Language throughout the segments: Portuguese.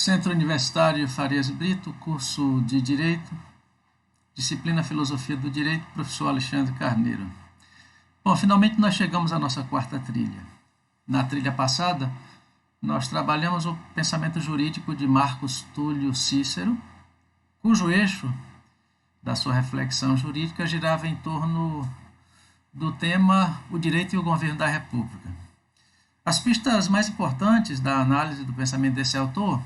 Centro Universitário Farias Brito, curso de Direito, disciplina Filosofia do Direito, professor Alexandre Carneiro. Bom, finalmente nós chegamos à nossa quarta trilha. Na trilha passada, nós trabalhamos o pensamento jurídico de Marcos Túlio Cícero, cujo eixo da sua reflexão jurídica girava em torno do tema o direito e o governo da República. As pistas mais importantes da análise do pensamento desse autor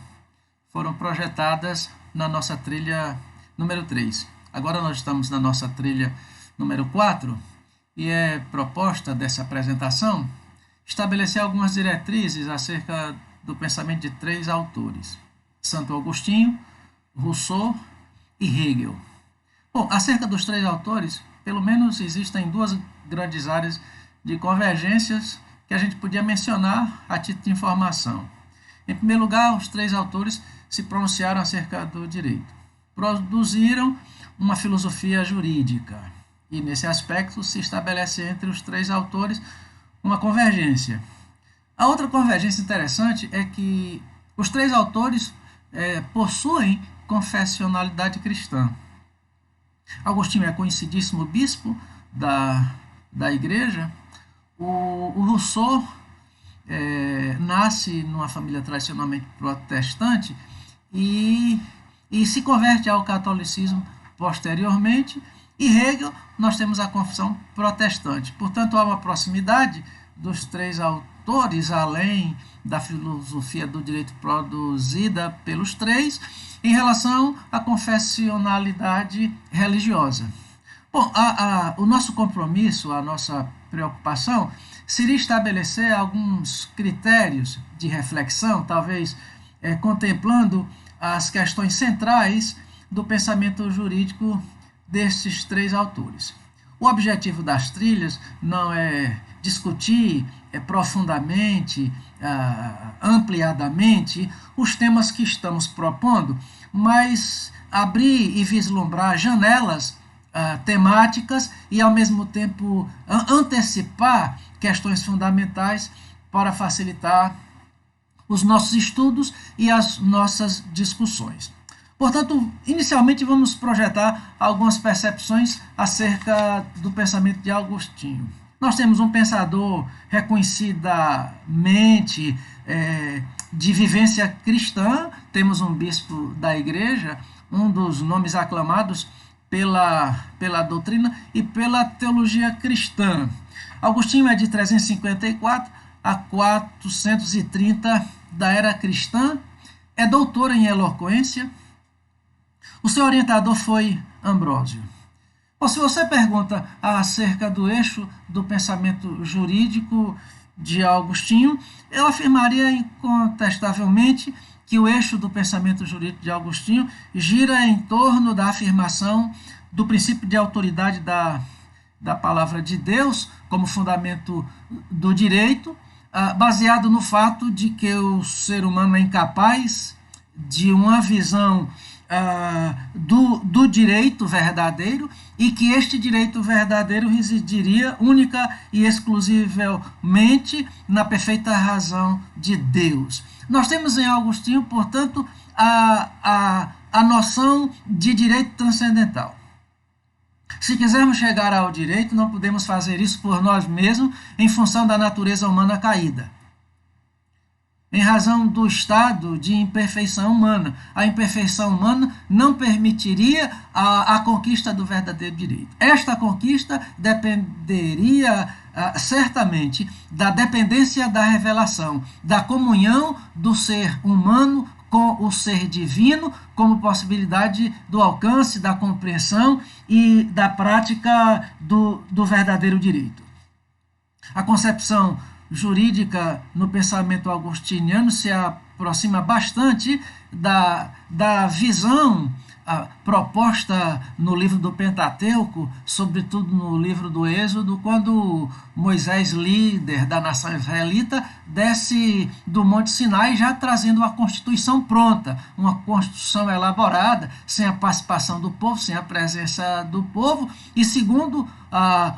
foram projetadas na nossa trilha número 3. Agora nós estamos na nossa trilha número 4 e é proposta dessa apresentação estabelecer algumas diretrizes acerca do pensamento de 3 autores: Santo Agostinho, Rousseau e Hegel. Bom, acerca dos 3 autores, pelo menos existem 2 grandes áreas de convergências que a gente podia mencionar a título de informação. Em primeiro lugar, os 3 autores se pronunciaram acerca do direito. Produziram uma filosofia jurídica e, nesse aspecto, se estabelece entre os 3 autores uma convergência. A outra convergência interessante é que os 3 autores possuem confessionalidade cristã. Agostinho é conhecidíssimo bispo da igreja. O Rousseau nasce numa família tradicionalmente protestante e se converte ao catolicismo posteriormente. E Hegel, nós temos a confissão protestante. Portanto, há uma proximidade dos 3 autores, além da filosofia do direito produzida pelos 3, em relação à confessionalidade religiosa. Bom, o nosso compromisso, a nossa preocupação seria estabelecer alguns critérios de reflexão, talvez contemplando as questões centrais do pensamento jurídico desses 3 autores. O objetivo das trilhas não é discutir profundamente, ampliadamente, os temas que estamos propondo, mas abrir e vislumbrar janelas temáticas e, ao mesmo tempo, antecipar questões fundamentais para facilitar os nossos estudos e as nossas discussões. Portanto, inicialmente vamos projetar algumas percepções acerca do pensamento de Agostinho. Nós temos um pensador reconhecidamente de vivência cristã, temos um bispo da igreja, um dos nomes aclamados pela doutrina e pela teologia cristã. Agostinho é de 354 a 430 da era cristã, é doutor em eloquência. O seu orientador foi Ambrósio. Ou se você pergunta acerca do eixo do pensamento jurídico de Agostinho, eu afirmaria incontestavelmente que o eixo do pensamento jurídico de Agostinho gira em torno da afirmação do princípio de autoridade da palavra de Deus como fundamento do direito, baseado no fato de que o ser humano é incapaz de uma visão do direito verdadeiro e que este direito verdadeiro residiria única e exclusivamente na perfeita razão de Deus. Nós temos em Agostinho, portanto, a noção de direito transcendental. Se quisermos chegar ao direito, não podemos fazer isso por nós mesmos em função da natureza humana caída, em razão do estado de imperfeição humana. A imperfeição humana não permitiria a conquista do verdadeiro direito. Esta conquista dependeria certamente da dependência da revelação, da comunhão do ser humano com o ser divino, como possibilidade do alcance, da compreensão e da prática do verdadeiro direito. A concepção jurídica no pensamento agostiniano se aproxima bastante da visão proposta no livro do Pentateuco, sobretudo no livro do Êxodo, quando Moisés, líder da nação israelita, desce do Monte Sinai já trazendo uma constituição pronta, uma constituição elaborada, sem a participação do povo, sem a presença do povo, e segundo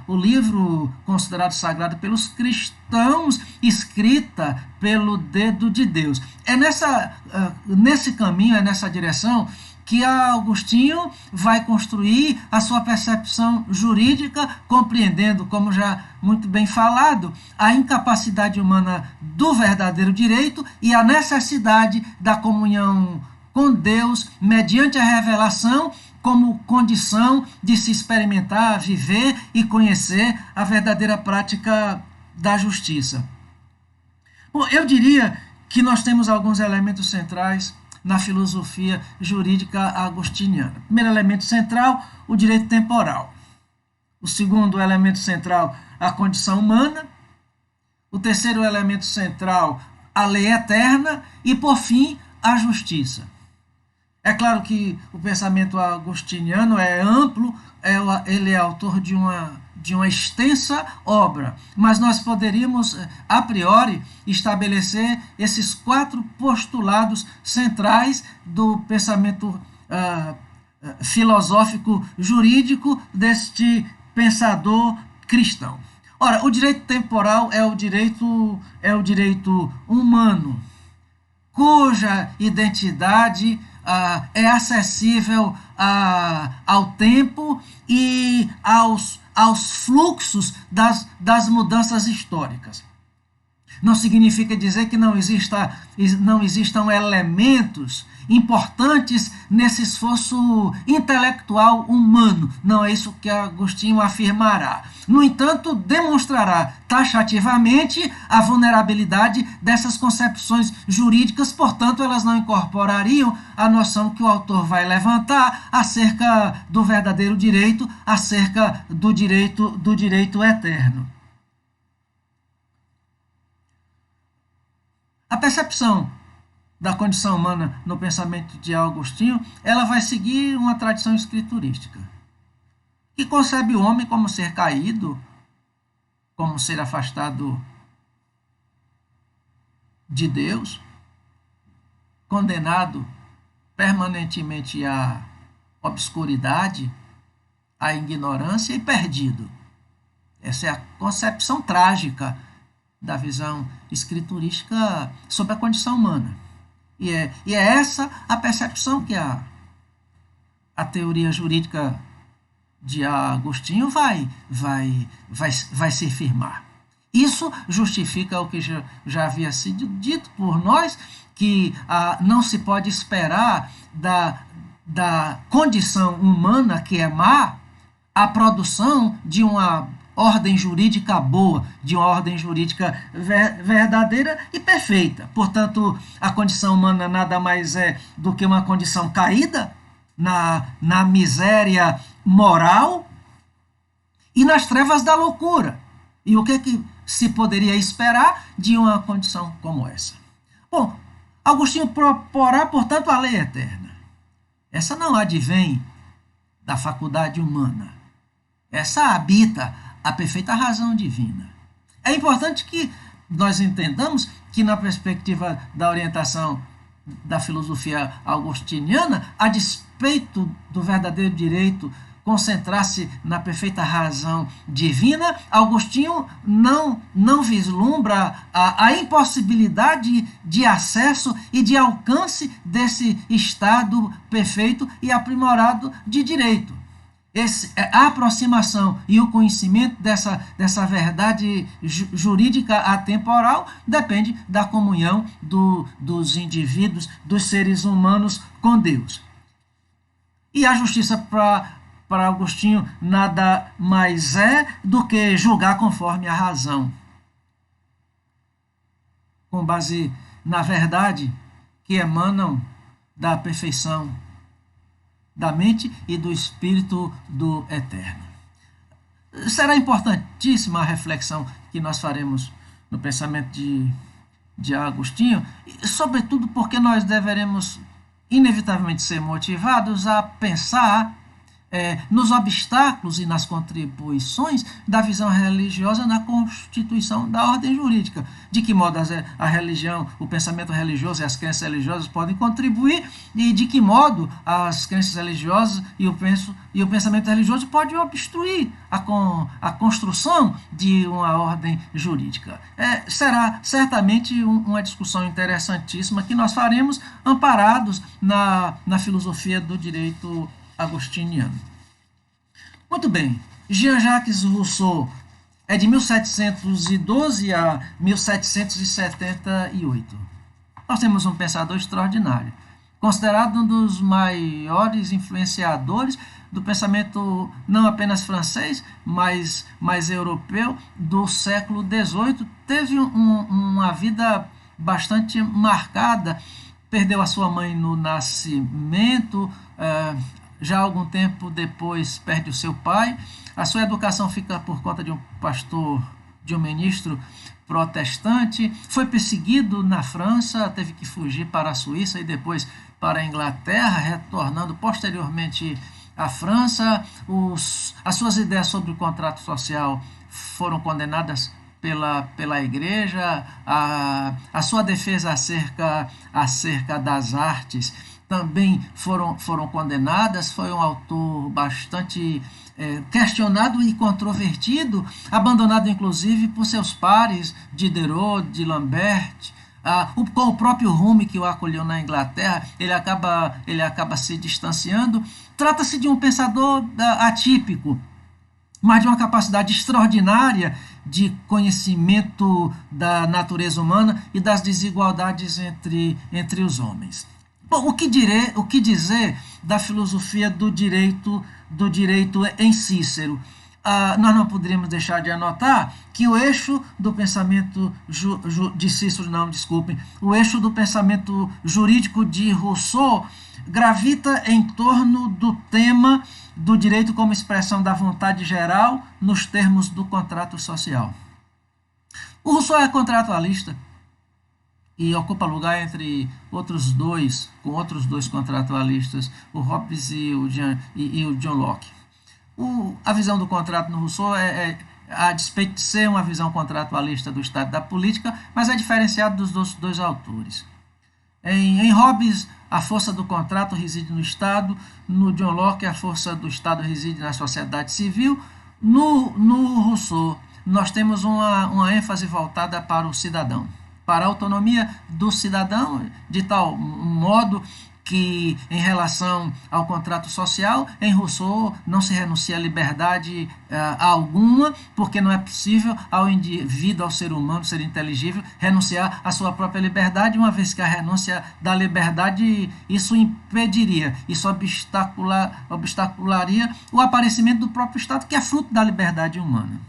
o livro considerado sagrado pelos cristãos, escrita pelo dedo de Deus. É nesse caminho, é nessa direção que Agostinho vai construir a sua percepção jurídica, compreendendo, como já muito bem falado, a incapacidade humana do verdadeiro direito e a necessidade da comunhão com Deus mediante a revelação como condição de se experimentar, viver e conhecer a verdadeira prática da justiça. Bom, eu diria que nós temos alguns elementos centrais na filosofia jurídica agostiniana. Primeiro elemento central, o direito temporal. O segundo elemento central, a condição humana. O terceiro elemento central, a lei eterna. E, por fim, a justiça. É claro que o pensamento agostiniano é amplo, ele é autor de uma extensa obra, mas nós poderíamos, a priori, estabelecer esses 4 postulados centrais do pensamento filosófico jurídico deste pensador cristão. Ora, o direito temporal é o direito humano, cuja identidade é acessível ao tempo e aos fluxos das mudanças históricas. Não significa dizer que não existam elementos importantes nesse esforço intelectual humano. Não é isso que Agostinho afirmará. No entanto, demonstrará taxativamente a vulnerabilidade dessas concepções jurídicas, portanto, elas não incorporariam a noção que o autor vai levantar acerca do verdadeiro direito, acerca do direito eterno. A percepção da condição humana no pensamento de Agostinho, ela vai seguir uma tradição escriturística, que concebe o homem como ser caído, como ser afastado de Deus, condenado permanentemente à obscuridade, à ignorância e perdido. Essa é a concepção trágica da visão escriturística sobre a condição humana. E é essa a percepção que a teoria jurídica de Agostinho vai se firmar. Isso justifica o que já havia sido dito por nós, que não se pode esperar da condição humana, que é má, a produção de uma ordem jurídica boa, de uma ordem jurídica verdadeira e perfeita. Portanto, a condição humana nada mais é do que uma condição caída na miséria moral e nas trevas da loucura. E o que se poderia esperar de uma condição como essa? Bom, Agostinho proporá, portanto, a lei eterna. Essa não advém da faculdade humana. Essa habita a perfeita razão divina. É importante que nós entendamos que, na perspectiva da orientação da filosofia agostiniana, a despeito do verdadeiro direito concentrar-se na perfeita razão divina, Agostinho não vislumbra a impossibilidade de acesso e de alcance desse estado perfeito e aprimorado de direito. A aproximação e o conhecimento dessa verdade jurídica atemporal depende da comunhão dos indivíduos, dos seres humanos com Deus. E a justiça para Agostinho nada mais é do que julgar conforme a razão, com base na verdade que emanam da perfeição da mente e do espírito do eterno. Será importantíssima a reflexão que nós faremos no pensamento de Agostinho, sobretudo porque nós deveremos inevitavelmente ser motivados a pensar nos obstáculos e nas contribuições da visão religiosa na constituição da ordem jurídica. De que modo a religião, o pensamento religioso e as crenças religiosas podem contribuir e de que modo as crenças religiosas e o pensamento religioso podem obstruir a construção de uma ordem jurídica. Será certamente uma discussão interessantíssima que nós faremos amparados na filosofia do direito agostiniano. Muito bem, Jean-Jacques Rousseau é de 1712 a 1778. Nós temos um pensador extraordinário, considerado um dos maiores influenciadores do pensamento não apenas francês, mas europeu do século XVIII. Teve uma vida bastante marcada, perdeu a sua mãe no nascimento, já algum tempo depois perde o seu pai. A sua educação fica por conta de um pastor, de um ministro protestante. Foi perseguido na França, teve que fugir para a Suíça e depois para a Inglaterra, retornando posteriormente à França. As suas ideias sobre o contrato social foram condenadas pela igreja. A sua defesa acerca das artes também foram condenadas. Foi um autor bastante questionado e controvertido, abandonado inclusive por seus pares, Diderot, de Lambert. Com o próprio Rumi, que o acolheu na Inglaterra, ele acaba se distanciando. Trata-se de um pensador atípico, mas de uma capacidade extraordinária de conhecimento da natureza humana e das desigualdades entre os homens. Bom, o que dizer da filosofia do direito em Cícero? Nós não poderíamos deixar de anotar que o eixo do pensamento de Cícero, o eixo do pensamento jurídico de Rousseau gravita em torno do tema do direito como expressão da vontade geral nos termos do contrato social. O Rousseau é contratualista e ocupa lugar entre com outros dois contratualistas, o Hobbes e o John Locke. A visão do contrato no Rousseau a despeito de ser uma visão contratualista do Estado da política, mas é diferenciado dos dois autores. Em Hobbes, a força do contrato reside no Estado. No John Locke, a força do Estado reside na sociedade civil. No Rousseau, nós temos uma ênfase voltada para o cidadão, para a autonomia do cidadão, de tal modo que, em relação ao contrato social, em Rousseau não se renuncia a liberdade alguma, porque não é possível ao indivíduo, ao ser humano, ser inteligível, renunciar à sua própria liberdade, uma vez que a renúncia da liberdade, isso impediria, isso obstacularia o aparecimento do próprio Estado, que é fruto da liberdade humana.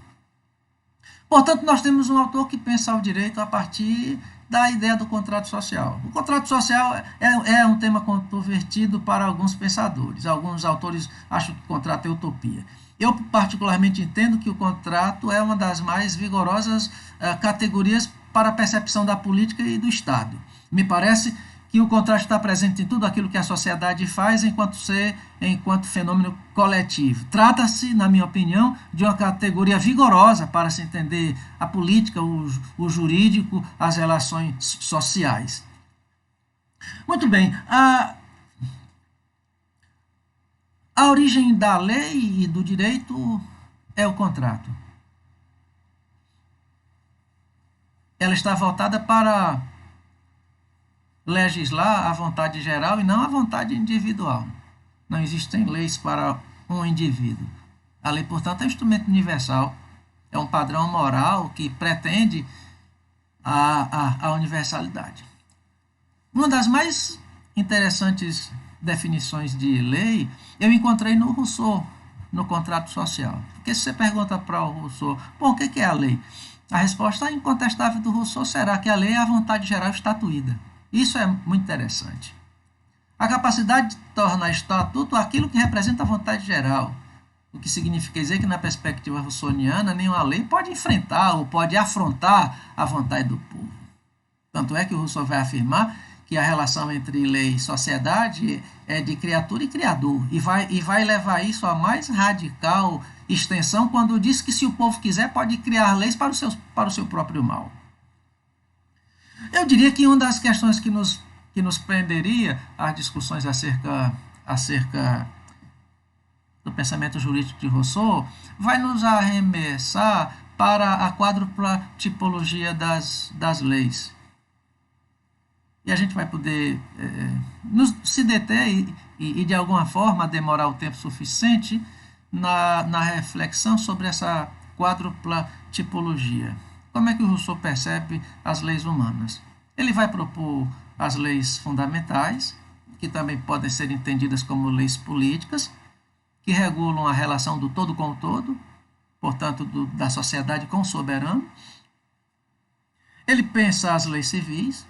Portanto, nós temos um autor que pensa o direito a partir da ideia do contrato social. O contrato social é um tema controvertido para alguns pensadores. Alguns autores acham que o contrato é utopia. Eu, particularmente, entendo que o contrato é uma das mais vigorosas categorias para a percepção da política e do Estado. Me parece que o contrato está presente em tudo aquilo que a sociedade faz enquanto fenômeno coletivo. Trata-se, na minha opinião, de uma categoria vigorosa para se entender a política, o jurídico, as relações sociais. Muito bem, a origem da lei e do direito é o contrato. Ela está voltada para legislar a vontade geral e não a vontade individual. Não existem leis para um indivíduo. A lei, portanto, é um instrumento universal, é um padrão moral que pretende a universalidade. Uma das mais interessantes definições de lei eu encontrei no Rousseau, no contrato social. Porque se você pergunta para o Rousseau, bom, o que é a lei? A resposta incontestável do Rousseau será que a lei é a vontade geral estatuída. Isso é muito interessante. A capacidade de tornar estatuto aquilo que representa a vontade geral. O que significa dizer que, na perspectiva russoniana, nenhuma lei pode enfrentar ou pode afrontar a vontade do povo. Tanto é que o Rousseau vai afirmar que a relação entre lei e sociedade é de criatura e criador, e vai levar isso à mais radical extensão quando diz que se o povo quiser pode criar leis para o seu próprio mal. Eu diria que uma das questões que nos prenderia às discussões acerca do pensamento jurídico de Rousseau vai nos arremessar para a quádrupla tipologia das leis. E a gente vai poder se deter e de alguma forma demorar o tempo suficiente na reflexão sobre essa quádrupla tipologia. Como é que o Rousseau percebe as leis humanas? Ele vai propor as leis fundamentais, que também podem ser entendidas como leis políticas, que regulam a relação do todo com o todo, portanto, da sociedade com o soberano. Ele pensa as leis civis,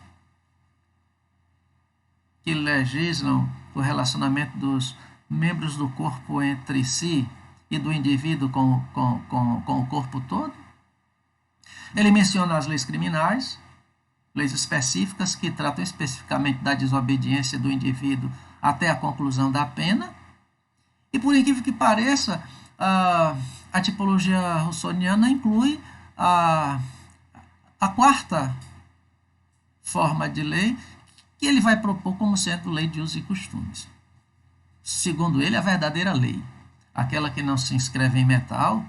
que legislam o relacionamento dos membros do corpo entre si e do indivíduo com o corpo todo. Ele menciona as leis criminais, leis específicas que tratam especificamente da desobediência do indivíduo até a conclusão da pena. E por incrível que pareça, a tipologia rousseauiana inclui a quarta forma de lei, que ele vai propor como sendo lei de usos e costumes. Segundo ele, a verdadeira lei, aquela que não se inscreve em metal,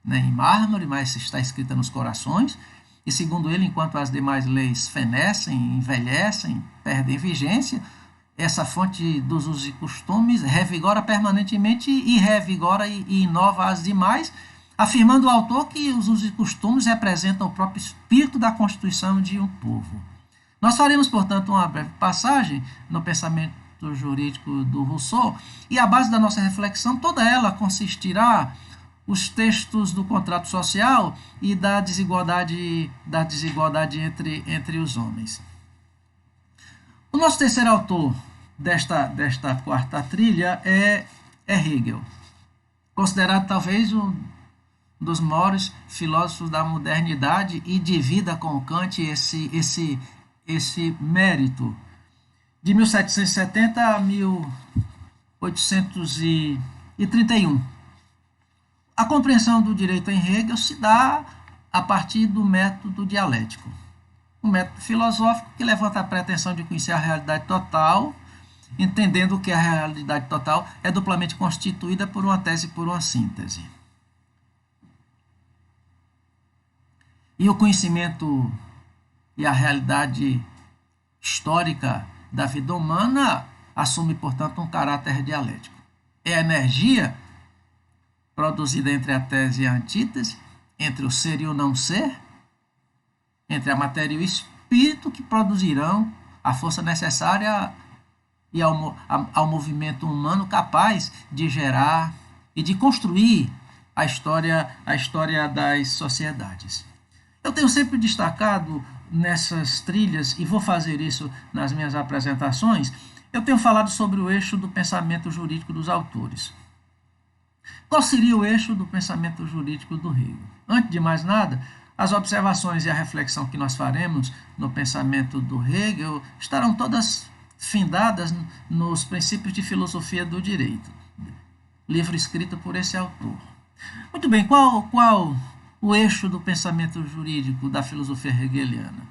nem em mármore, mas está escrita nos corações. E segundo ele, enquanto as demais leis fenecem, envelhecem, perdem vigência, essa fonte dos usos e costumes revigora permanentemente e revigora e inova as demais, afirmando o autor que os usos e costumes representam o próprio espírito da constituição de um povo. Nós faremos, portanto, uma breve passagem no pensamento jurídico do Rousseau, e a base da nossa reflexão, toda ela consistirá os textos do contrato social e da desigualdade entre os homens. O nosso terceiro autor desta quarta trilha é Hegel, considerado talvez um dos maiores filósofos da modernidade, e divida com Kant esse mérito. De 1770 a 1831. A compreensão do direito em Hegel se dá a partir do método dialético, um método filosófico que levanta a pretensão de conhecer a realidade total, entendendo que a realidade total é duplamente constituída por uma tese e por uma síntese. E o conhecimento e a realidade histórica da vida humana assume, portanto, um caráter dialético. É a energia produzida entre a tese e a antítese, entre o ser e o não ser, entre a matéria e o espírito, que produzirão a força necessária e ao movimento humano capaz de gerar e de construir a história das sociedades. Eu tenho sempre destacado nessas trilhas, e vou fazer isso nas minhas apresentações, eu tenho falado sobre o eixo do pensamento jurídico dos autores. Qual seria o eixo do pensamento jurídico do Hegel? Antes de mais nada, as observações e a reflexão que nós faremos no pensamento do Hegel estarão todas findadas nos princípios de filosofia do direito, livro escrito por esse autor. Muito bem, qual o eixo do pensamento jurídico da filosofia hegeliana?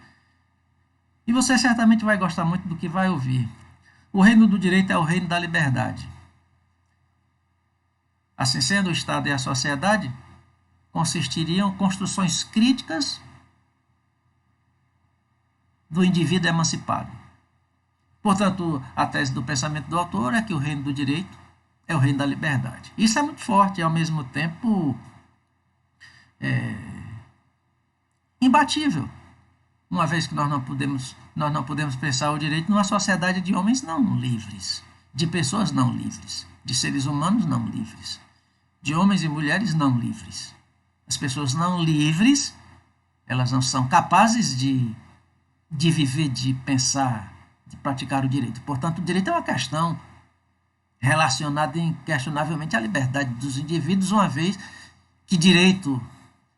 E você certamente vai gostar muito do que vai ouvir. O reino do direito é o reino da liberdade. Assim sendo, o Estado e a sociedade consistiriam em construções críticas do indivíduo emancipado. Portanto, a tese do pensamento do autor é que o reino do direito é o reino da liberdade. Isso é muito forte e, ao mesmo tempo, imbatível, uma vez que nós não podemos pensar o direito numa sociedade de homens não livres, de pessoas não livres, de seres humanos não livres, de homens e mulheres não livres. As pessoas não livres, elas não são capazes de viver, de pensar, de praticar o direito. Portanto, o direito é uma questão relacionada inquestionavelmente à liberdade dos indivíduos, uma vez que direito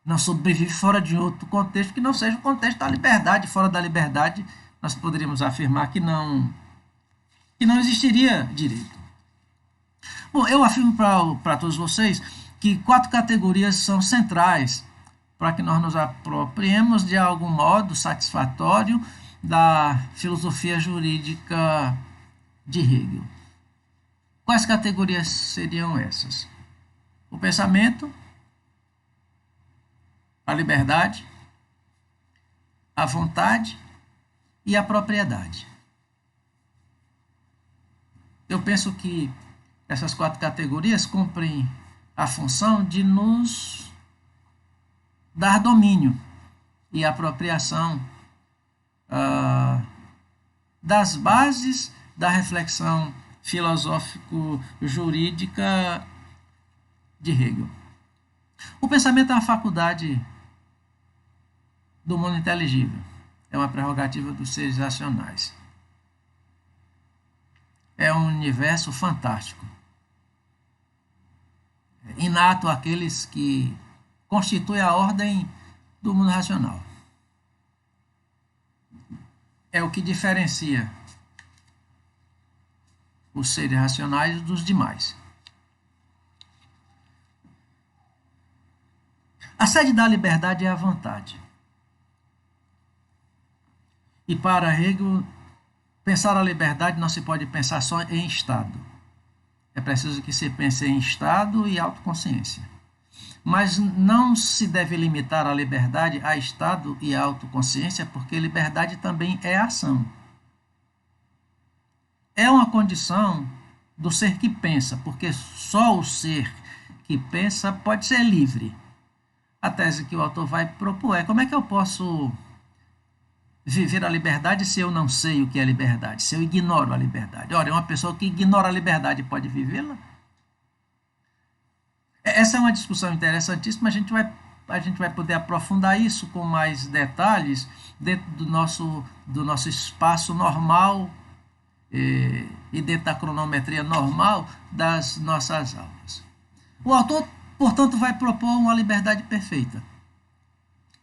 não sobrevive fora de outro contexto que não seja o contexto da liberdade. Fora da liberdade nós poderíamos afirmar que não existiria direito. Bom, eu afirmo para todos vocês que 4 categorias são centrais para que nós nos apropriemos de algum modo satisfatório da filosofia jurídica de Hegel. Quais categorias seriam essas? O pensamento, a liberdade, a vontade e a propriedade. Eu penso que essas 4 categorias cumprem a função de nos dar domínio e apropriação das bases da reflexão filosófico-jurídica de Hegel. O pensamento é uma faculdade do mundo inteligível, é uma prerrogativa dos seres racionais. É um universo fantástico, inato àqueles que constituem a ordem do mundo racional. É o que diferencia os seres racionais dos demais. A sede da liberdade é a vontade. E para Hegel, pensar a liberdade não se pode pensar só em Estado. É preciso que se pense em Estado e autoconsciência. Mas não se deve limitar a liberdade a Estado e a autoconsciência, porque liberdade também é ação. É uma condição do ser que pensa, porque só o ser que pensa pode ser livre. A tese que o autor vai propor é: como é que eu posso viver a liberdade se eu não sei o que é liberdade, se eu ignoro a liberdade? Ora, uma pessoa que ignora a liberdade pode vivê-la? Essa é uma discussão interessantíssima, a gente vai poder aprofundar isso com mais detalhes dentro do nosso espaço normal e dentro da cronometria normal das nossas aulas. O autor, portanto, vai propor uma liberdade perfeita,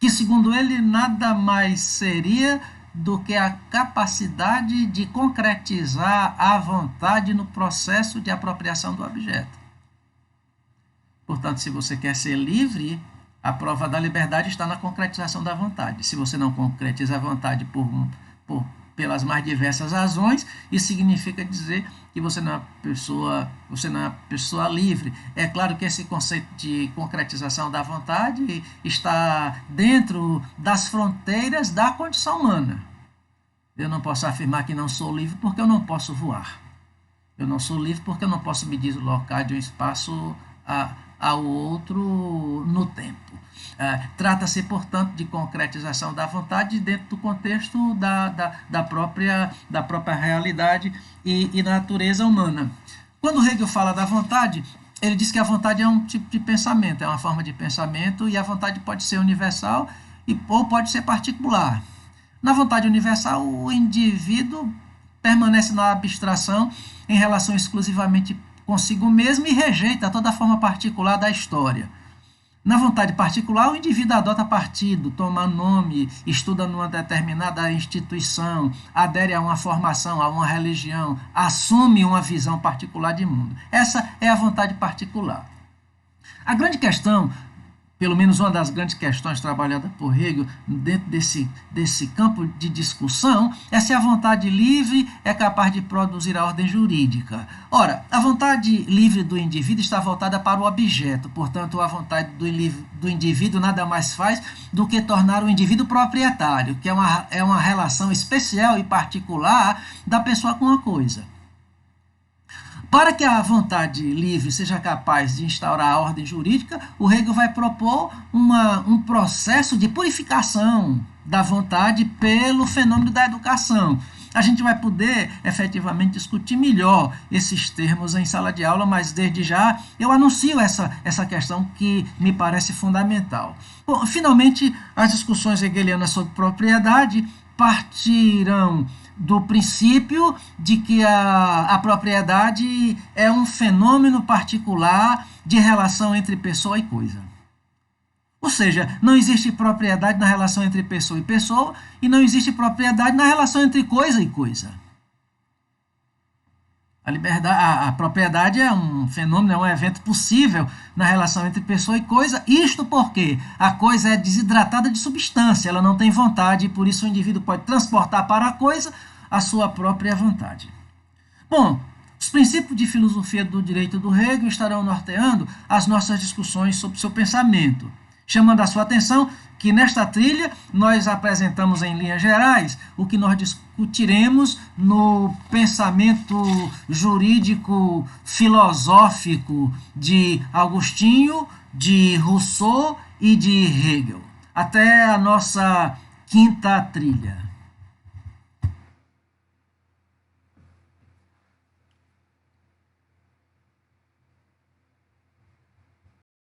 que, segundo ele, nada mais seria do que a capacidade de concretizar a vontade no processo de apropriação do objeto. Portanto, se você quer ser livre, a prova da liberdade está na concretização da vontade. Se você não concretiza a vontade pelas mais diversas razões, isso significa dizer que você não é uma pessoa livre. É claro que esse conceito de concretização da vontade está dentro das fronteiras da condição humana. Eu não posso afirmar que não sou livre porque eu não posso voar. Eu não sou livre porque eu não posso me deslocar de um espaço ao outro no tempo. Trata-se, portanto, de concretização da vontade dentro do contexto da própria realidade e natureza humana. Quando Hegel fala da vontade, ele diz que a vontade é um tipo de pensamento, é uma forma de pensamento, e a vontade pode ser universal ou pode ser particular. Na vontade universal, o indivíduo permanece na abstração em relação exclusivamente consigo mesmo e rejeita toda forma particular da história. Na vontade particular, o indivíduo adota partido, toma nome, estuda numa determinada instituição, adere a uma formação, a uma religião, assume uma visão particular de mundo. Essa é a vontade particular. A grande questão, pelo menos uma das grandes questões trabalhadas por Hegel dentro desse campo de discussão, é se a vontade livre é capaz de produzir a ordem jurídica. Ora, a vontade livre do indivíduo está voltada para o objeto, portanto, a vontade do indivíduo nada mais faz do que tornar o indivíduo proprietário, que é uma relação especial e particular da pessoa com a coisa. Para que a vontade livre seja capaz de instaurar a ordem jurídica, o Hegel vai propor um processo de purificação da vontade pelo fenômeno da educação. A gente vai poder efetivamente discutir melhor esses termos em sala de aula, mas desde já eu anuncio essa questão que me parece fundamental. Bom, finalmente, as discussões hegelianas sobre propriedade partirão do princípio de que a propriedade é um fenômeno particular de relação entre pessoa e coisa. Ou seja, não existe propriedade na relação entre pessoa e pessoa e não existe propriedade na relação entre coisa e coisa. A propriedade é um fenômeno, é um evento possível na relação entre pessoa e coisa. Isto porque a coisa é desidratada de substância, ela não tem vontade e por isso o indivíduo pode transportar para a coisa a sua própria vontade. Bom, os princípios de filosofia do direito do Hegel estarão norteando as nossas discussões sobre seu pensamento, chamando a sua atenção que nesta trilha nós apresentamos em linhas gerais o que nós discutiremos no pensamento jurídico filosófico de Agostinho, de Rousseau e de Hegel. Até a nossa quinta trilha.